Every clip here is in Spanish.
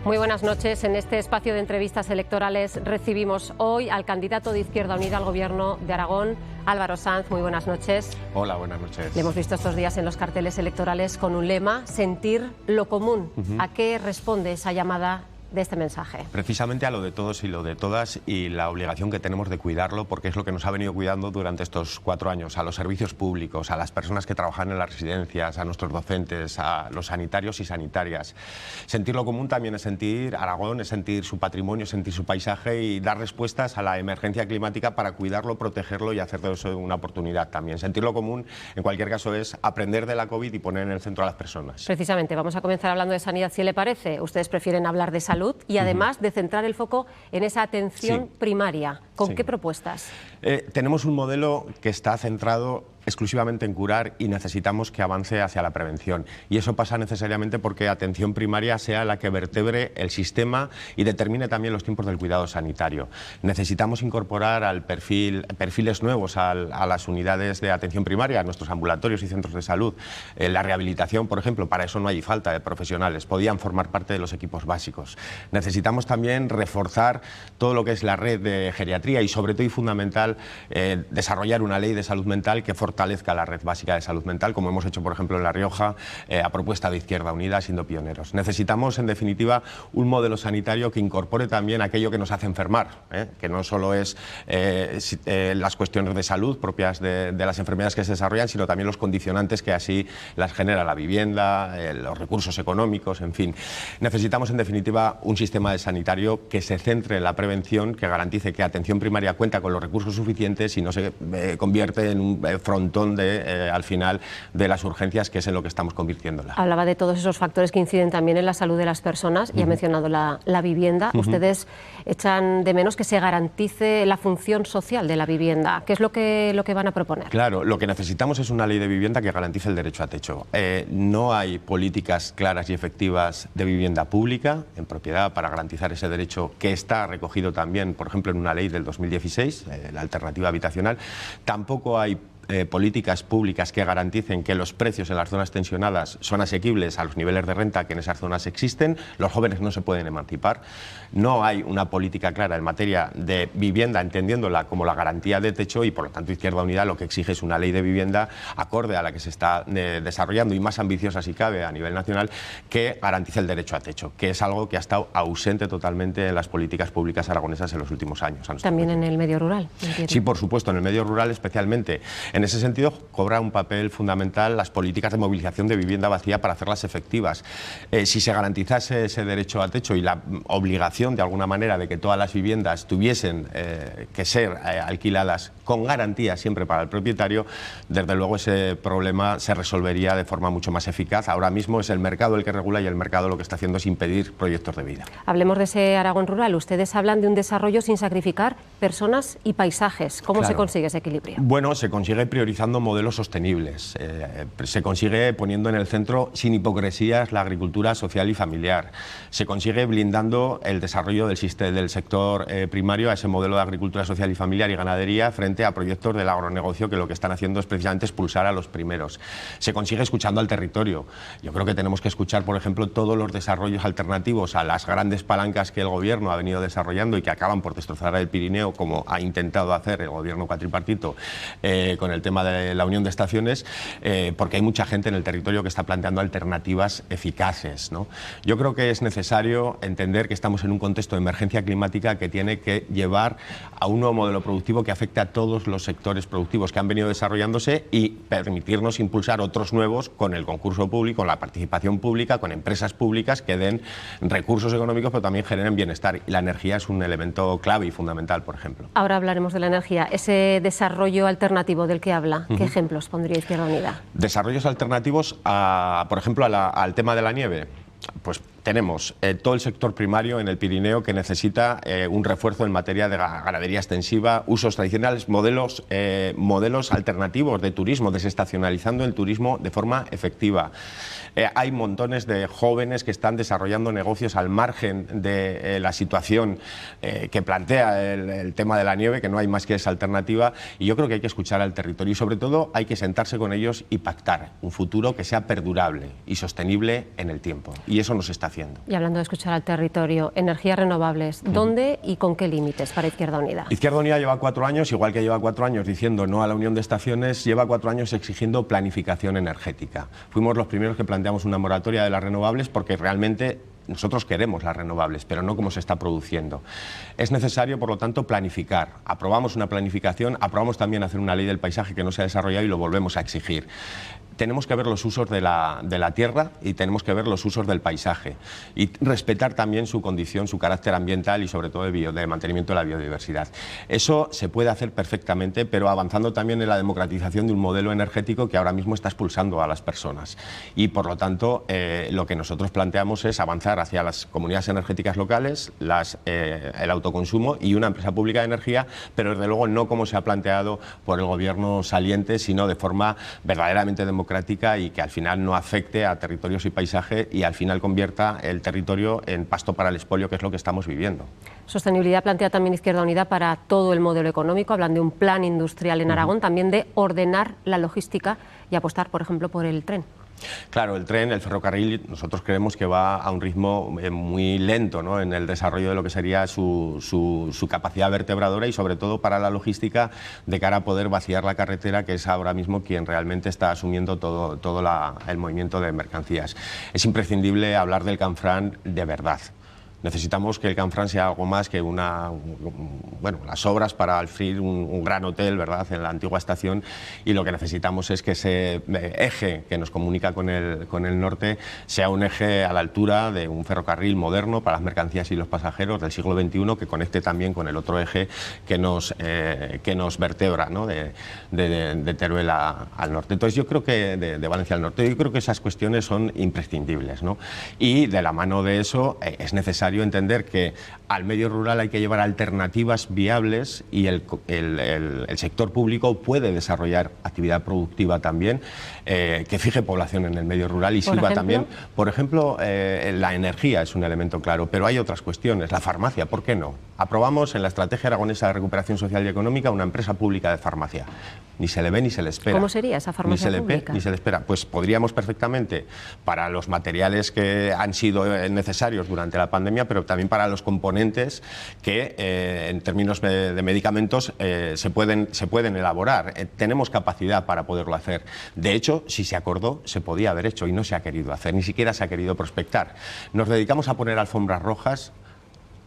Muy buenas noches. En este espacio de entrevistas electorales recibimos hoy al candidato de Izquierda Unida al Gobierno de Aragón, Álvaro Sanz. Muy buenas noches. Hola, buenas noches. Le hemos visto estos días en los carteles electorales con un lema, sentir lo común. ¿A qué responde esa llamada de este mensaje? Precisamente a lo de todos y lo de todas, y la obligación que tenemos de cuidarlo, porque es lo que nos ha venido cuidando durante estos 4 años, a los servicios públicos, a las personas que trabajan en las residencias, a nuestros docentes, a los sanitarios y sanitarias. Sentir lo común también es sentir Aragón, es sentir su patrimonio, sentir su paisaje y dar respuestas a la emergencia climática para cuidarlo, protegerlo y hacer de eso una oportunidad también. Sentir lo común, en cualquier caso, es aprender de la COVID y poner en el centro a las personas. Precisamente, vamos a comenzar hablando de sanidad, si le parece. Ustedes prefieren hablar de salud y además de centrar el foco en esa atención primaria. ¿Con qué propuestas? Tenemos un modelo que está centrado exclusivamente en curar y necesitamos que avance hacia la prevención. Y eso pasa necesariamente porque atención primaria sea la que vertebre el sistema y determine también los tiempos del cuidado sanitario. Necesitamos incorporar al perfiles nuevos a las unidades de atención primaria, a nuestros ambulatorios y centros de salud. La rehabilitación, por ejemplo, para eso no hay falta de profesionales, podían formar parte de los equipos básicos. Necesitamos también reforzar todo lo que es la red de geriatría y, sobre todo y fundamental, desarrollar una ley de salud mental que fortalezca la red básica de salud mental, como hemos hecho, por ejemplo, en La Rioja, a propuesta de Izquierda Unida, siendo pioneros. Necesitamos, en definitiva, un modelo sanitario que incorpore también aquello que nos hace enfermar, que no solo es las cuestiones de salud propias de las enfermedades que se desarrollan, sino también los condicionantes que así las genera la vivienda, los recursos económicos, en fin. Necesitamos, en definitiva, un sistema sanitario que se centre en la prevención, que garantice que atención primaria cuenta con los recursos suficientes y no se convierte en un frontón al final de las urgencias, que es en lo que estamos convirtiéndola. Hablaba de todos esos factores que inciden también en la salud de las personas y ha mencionado la vivienda. Ustedes echan de menos que se garantice la función social de la vivienda. ¿Qué es lo que van a proponer? Claro, lo que necesitamos es una ley de vivienda que garantice el derecho a techo. No hay políticas claras y efectivas de vivienda pública en propiedad para garantizar ese derecho, que está recogido también, por ejemplo, en una ley del 2016, la alternativa habitacional. Tampoco hay políticas públicas que garanticen que los precios en las zonas tensionadas son asequibles a los niveles de renta que en esas zonas existen. Los jóvenes no se pueden emancipar. No hay una política clara en materia de vivienda, entendiéndola como la garantía de techo, y por lo tanto Izquierda Unida lo que exige es una ley de vivienda acorde a la que se está desarrollando y más ambiciosa si cabe a nivel nacional, que garantice el derecho a techo, que es algo que ha estado ausente totalmente en las políticas públicas aragonesas en los últimos años. También en el medio rural, entiendo. Sí, por supuesto, en el medio rural especialmente. En ese sentido, cobra un papel fundamental las políticas de movilización de vivienda vacía para hacerlas efectivas. Si se garantizase ese derecho a techo y la obligación, de alguna manera, de que todas las viviendas tuviesen que ser alquiladas con garantía siempre para el propietario, desde luego ese problema se resolvería de forma mucho más eficaz. Ahora mismo es el mercado el que regula y el mercado lo que está haciendo es impedir proyectos de vida. Hablemos de ese Aragón rural. Ustedes hablan de un desarrollo sin sacrificar personas y paisajes. ¿Cómo se consigue ese equilibrio? Bueno, se consigue priorizando modelos sostenibles. Se consigue poniendo en el centro, sin hipocresías, la agricultura social y familiar. Se consigue blindando el desarrollo del sector primario a ese modelo de agricultura social y familiar y ganadería frente a proyectos del agronegocio que lo que están haciendo es precisamente expulsar a los primeros. Se consigue escuchando al territorio. Yo creo que tenemos que escuchar, por ejemplo, todos los desarrollos alternativos a las grandes palancas que el Gobierno ha venido desarrollando y que acaban por destrozar el Pirineo, como ha intentado hacer el Gobierno cuatripartito con el tema de la unión de estaciones, porque hay mucha gente en el territorio que está planteando alternativas eficaces, ¿no? Yo creo que es necesario entender que estamos en un contexto de emergencia climática que tiene que llevar a un nuevo modelo productivo que afecte a todos los sectores productivos que han venido desarrollándose y permitirnos impulsar otros nuevos con el concurso público, con la participación pública, con empresas públicas que den recursos económicos pero también generen bienestar. Y la energía es un elemento clave y fundamental, por ejemplo. Ahora hablaremos de la energía. Ese desarrollo alternativo del que habla, ¿qué ejemplos pondría Izquierda Unida? Desarrollos alternativos, por ejemplo, al tema de la nieve. Pues tenemos todo el sector primario en el Pirineo que necesita un refuerzo en materia de ganadería extensiva, usos tradicionales, modelos alternativos de turismo, desestacionalizando el turismo de forma efectiva. Hay montones de jóvenes que están desarrollando negocios al margen de la situación que plantea el tema de la nieve, que no hay más que esa alternativa, y yo creo que hay que escuchar al territorio y sobre todo hay que sentarse con ellos y pactar un futuro que sea perdurable y sostenible en el tiempo, y eso no se está haciendo. haciendo. Y hablando de escuchar al territorio, energías renovables, ¿dónde y con qué límites para Izquierda Unida? Izquierda Unida lleva 4 años, igual que lleva 4 años diciendo no a la unión de estaciones, lleva 4 años exigiendo planificación energética. Fuimos los primeros que planteamos una moratoria de las renovables porque realmente nosotros queremos las renovables, pero no como se está produciendo. Es necesario, por lo tanto, planificar. Aprobamos una planificación, aprobamos también hacer una ley del paisaje que no se ha desarrollado y lo volvemos a exigir. Tenemos que ver los usos de la tierra y tenemos que ver los usos del paisaje y respetar también su condición, su carácter ambiental y sobre todo de mantenimiento de la biodiversidad. Eso se puede hacer perfectamente, pero avanzando también en la democratización de un modelo energético que ahora mismo está expulsando a las personas. Y por lo tanto, lo que nosotros planteamos es avanzar hacia las comunidades energéticas locales, el autoconsumo y una empresa pública de energía, pero desde luego no como se ha planteado por el gobierno saliente, sino de forma verdaderamente democrática y que al final no afecte a territorios y paisaje y al final convierta el territorio en pasto para el expolio, que es lo que estamos viviendo. Sostenibilidad plantea también Izquierda Unida para todo el modelo económico, hablan de un plan industrial en Aragón, también de ordenar la logística y apostar, por ejemplo, por el tren. Claro, el tren, el ferrocarril, nosotros creemos que va a un ritmo muy lento, ¿no?, en el desarrollo de lo que sería su capacidad vertebradora y sobre todo para la logística de cara a poder vaciar la carretera, que es ahora mismo quien realmente está asumiendo todo el movimiento de mercancías. Es imprescindible hablar del Canfranc de verdad. Necesitamos que el Canfranc sea algo más que las obras para abrir un gran hotel, ¿verdad?, en la antigua estación, y lo que necesitamos es que ese eje que nos comunica con el norte sea un eje a la altura de un ferrocarril moderno para las mercancías y los pasajeros del siglo XXI, que conecte también con el otro eje que nos vertebra, ¿no?, de Teruel al norte. Entonces yo creo que de Valencia al norte, yo creo que esas cuestiones son imprescindibles, ¿no? Y de la mano de eso es necesario entender que al medio rural hay que llevar alternativas viables y el sector público puede desarrollar actividad productiva también que fije población en el medio rural y sirva también. Por ejemplo, la energía es un elemento claro, pero hay otras cuestiones. La farmacia, ¿por qué no? Aprobamos en la Estrategia Aragonesa de Recuperación Social y Económica una empresa pública de farmacia. Ni se le ve ni se le espera. ¿Cómo sería esa farmacia pública? Ni se le ve ni se le espera. Pues podríamos perfectamente, para los materiales que han sido necesarios durante la pandemia, pero también para los componentes que en términos de medicamentos se pueden elaborar. Tenemos capacidad para poderlo hacer. De hecho, si se acordó, se podía haber hecho y no se ha querido hacer, ni siquiera se ha querido prospectar. Nos dedicamos a poner alfombras rojas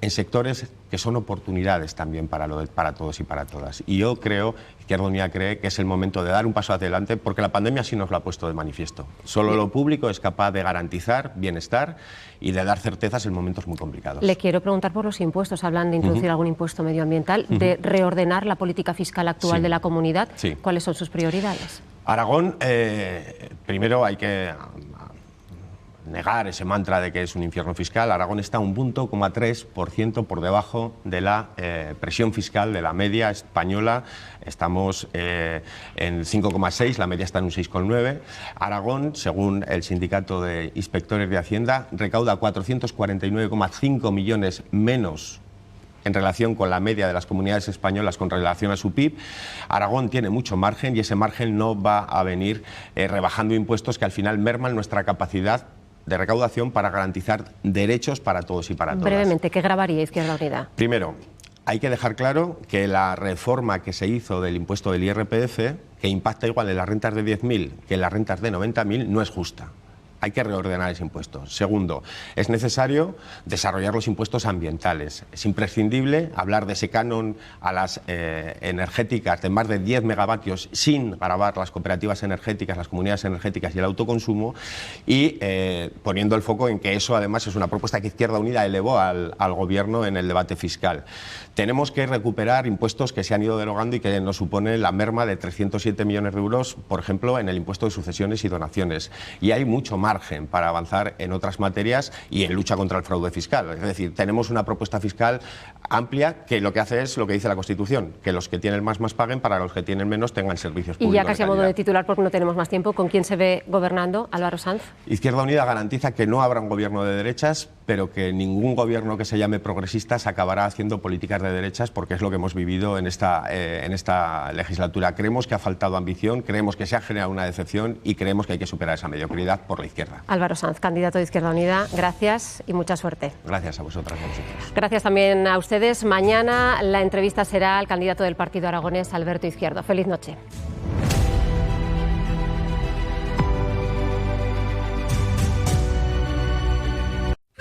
en sectores que son oportunidades también para todos y para todas. Y yo creo, Izquierda Unida cree que es el momento de dar un paso adelante porque la pandemia sí nos lo ha puesto de manifiesto. Solo lo público es capaz de garantizar bienestar y de dar certezas en momentos muy complicados. Le quiero preguntar por los impuestos. Hablan de introducir algún impuesto medioambiental, de reordenar la política fiscal actual de la comunidad. ¿Cuáles son sus prioridades? Aragón, primero hay que negar ese mantra de que es un infierno fiscal. Aragón está un 1,3% por debajo de la presión fiscal de la media española. Estamos en 5,6, la media está en un 6,9. Aragón, según el Sindicato de Inspectores de Hacienda, recauda 449,5 millones menos en relación con la media de las comunidades españolas con relación a su PIB. Aragón tiene mucho margen y ese margen no va a venir rebajando impuestos que al final merman nuestra capacidad de recaudación para garantizar derechos para todos y para todas. Brevemente, ¿qué grabaría Izquierda Unida? Primero, hay que dejar claro que la reforma que se hizo del impuesto del IRPF, que impacta igual en las rentas de 10.000 que en las rentas de 90.000, no es justa. Hay que reordenar ese impuesto. Segundo, es necesario desarrollar los impuestos ambientales. Es imprescindible hablar de ese canon a las energéticas de más de 10 megavatios sin gravar las cooperativas energéticas, las comunidades energéticas y el autoconsumo y poniendo el foco en que eso además es una propuesta que Izquierda Unida elevó al Gobierno en el debate fiscal. Tenemos que recuperar impuestos que se han ido derogando y que nos supone la merma de 307 millones de euros, por ejemplo, en el impuesto de sucesiones y donaciones. Y hay mucho margen para avanzar en otras materias y en lucha contra el fraude fiscal. Es decir, tenemos una propuesta fiscal amplia que lo que hace es lo que dice la Constitución, que los que tienen más paguen para los que tienen menos tengan servicios públicos. Y ya casi a modo de titular, porque no tenemos más tiempo, ¿con quién se ve gobernando, Álvaro Sanz? Izquierda Unida garantiza que no habrá un gobierno de derechas pero que ningún gobierno que se llame progresista se acabará haciendo políticas de derechas, porque es lo que hemos vivido en esta legislatura. Creemos que ha faltado ambición, creemos que se ha generado una decepción y creemos que hay que superar esa mediocridad por la izquierda. Álvaro Sanz, candidato de Izquierda Unida, gracias y mucha suerte. Gracias a vosotras y a vosotros. Gracias también a ustedes. Mañana la entrevista será al candidato del partido aragonés, Alberto Izquierdo. Feliz noche.